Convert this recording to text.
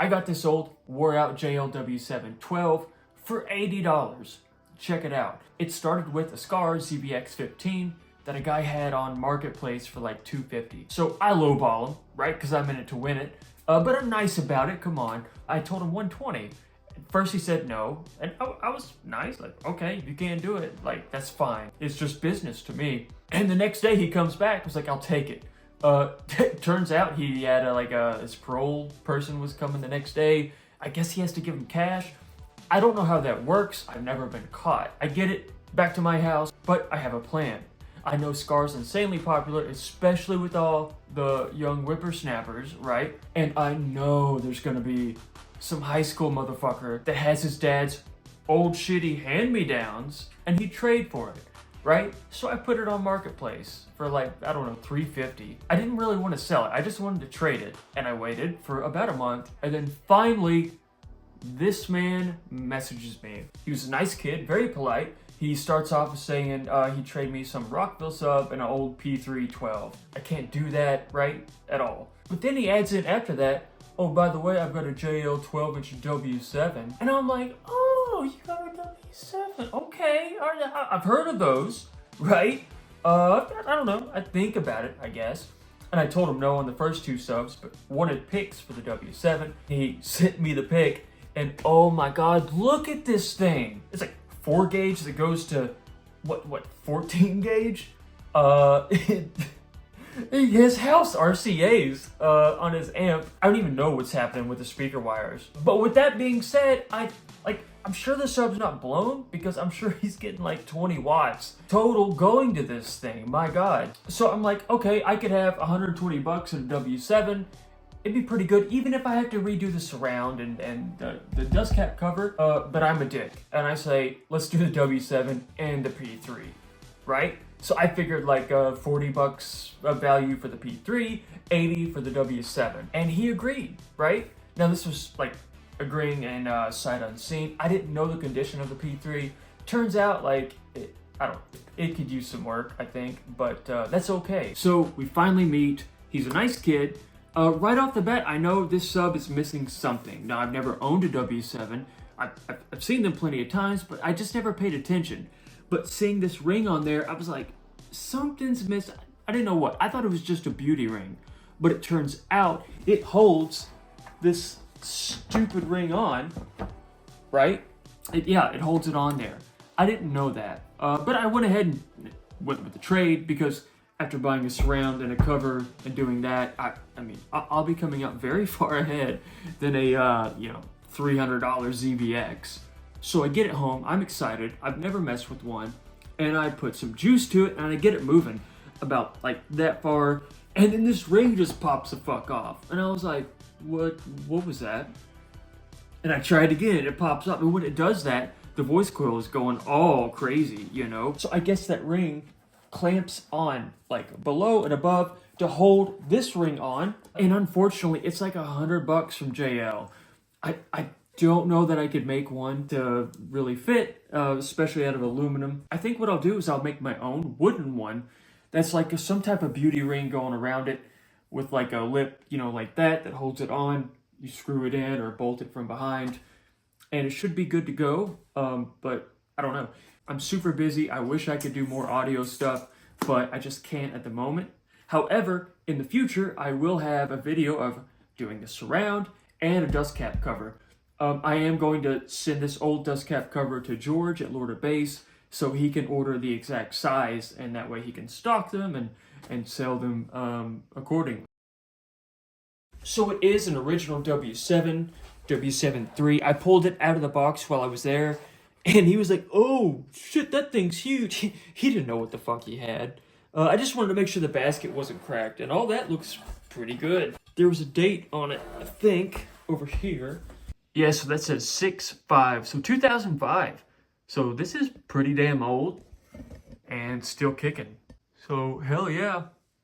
I got this old wore out JLW712 for $80. Check it out. It started with a Scar ZVX15 that a guy had on Marketplace for like $250. So I lowball him, right? Because I'm in it to win it. But I'm nice about it, come on. I told him 120. First he said no, and I was nice, like, okay, you can't do it, like, that's fine. It's just business to me. And the next day he comes back, was like, I'll take it. Turns out he had his parole person was coming the next day. I guess he has to give him cash. I don't know how that works. I've never been caught. I get it, back to my house, but I have a plan. I know Scar's insanely popular, especially with all the young whippersnappers, right? And I know there's gonna be some high school motherfucker that has his dad's old shitty hand-me-downs and he'd trade for it, right? So I put it on Marketplace for like, I don't know, $350. I didn't really want to sell it. I just wanted to trade it. And I waited for about a month. And then finally, this man messages me. He was a nice kid, very polite. He starts off with saying he'd trade me some Rockville sub and an old P312. I can't do that, right? At all. But then he adds in after that, oh, by the way, I've got a JL 12-inch W7. And I'm like, oh, you got a W7. Okay, all right, I've heard of those, right? I don't know. I think about it, I guess. And I told him no on the first two subs, but wanted pics for the W7. He sent me the pic, and oh my God, look at this thing. It's like 4 gauge that goes to, what, 14 gauge? His house RCA's on his amp. I don't even know what's happening with the speaker wires. But with that being said, I'm sure the sub's not blown because I'm sure he's getting like 20 watts total going to this thing. My God. So I'm like, okay, I could have 120 bucks in a W7. It'd be pretty good, even if I have to redo the surround and the dust cap cover. But I'm a dick, and I say, let's do the W7 and the P3, right? So I figured like 40 bucks of value for the P3, 80 for the W7. And he agreed, right? Now this was like agreeing and sight unseen. I didn't know the condition of the P3. Turns out like, it could use some work, I think, but that's okay. So we finally meet. He's a nice kid. Right off the bat, I know this sub is missing something. Now I've never owned a W7. I've seen them plenty of times, but I just never paid attention. But seeing this ring on there, I was like, something's missing. I didn't know what. I thought it was just a beauty ring. But it turns out it holds this stupid ring on, right? It holds it on there. I didn't know that. But I went ahead and went with the trade because after buying a surround and a cover and doing that, I'll be coming out very far ahead than a, $300 ZVX. So I get it home, I'm excited, I've never messed with one, and I put some juice to it, and I get it moving about like that far, and then this ring just pops the fuck off. And I was like, what was that? And I tried again, it pops up, and when it does that, the voice coil is going all crazy, you know? So I guess that ring clamps on like below and above to hold this ring on, and unfortunately, it's like $100 from JL. I don't know that I could make one to really fit, especially out of aluminum. I think what I'll do is I'll make my own wooden one that's like some type of beauty ring going around it with like a lip, like that holds it on. You screw it in or bolt it from behind, and it should be good to go. But I don't know. I'm super busy. I wish I could do more audio stuff, but I just can't at the moment. However, in the future, I will have a video of doing the surround and a dust cap cover. I am going to send this old dust cap cover to George at Lord of Bass so he can order the exact size, and that way he can stock them and sell them accordingly. So it is an original W7 III. I pulled it out of the box while I was there, and he was like, oh shit, that thing's huge. He didn't know what the fuck he had. I just wanted to make sure the basket wasn't cracked, and all that looks pretty good. There was a date on it, I think, over here. Yeah, so that says 6/5, so 2005. So this is pretty damn old and still kicking. So hell yeah.